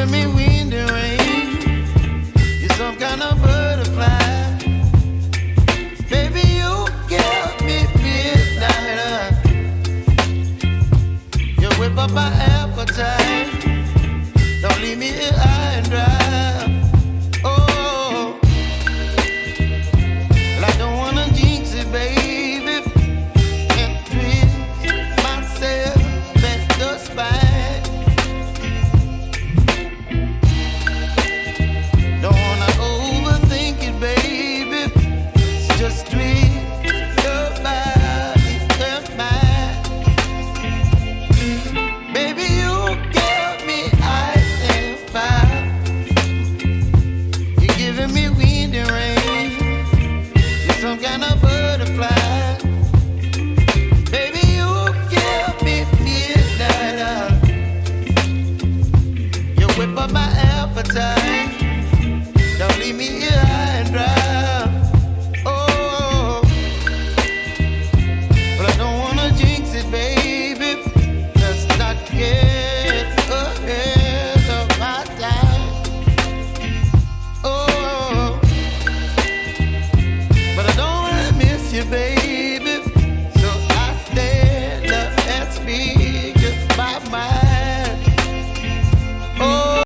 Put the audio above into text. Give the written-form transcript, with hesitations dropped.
giving me wind and rain. You're some kind of butterfly. Baby, you give me midnight. You whip up my appetite. Don't leave me here high and dry. Oh, well, I don't wanna jinx it, baby, and twist myself at the spine. Don't wanna overthink it, baby. Just twist your body and mine. Baby, you give me ice and fire. You're giving me wind and rain. You're some kind of butterfly. Baby, you give me midnight. You whip up my appetite. Don't leave me here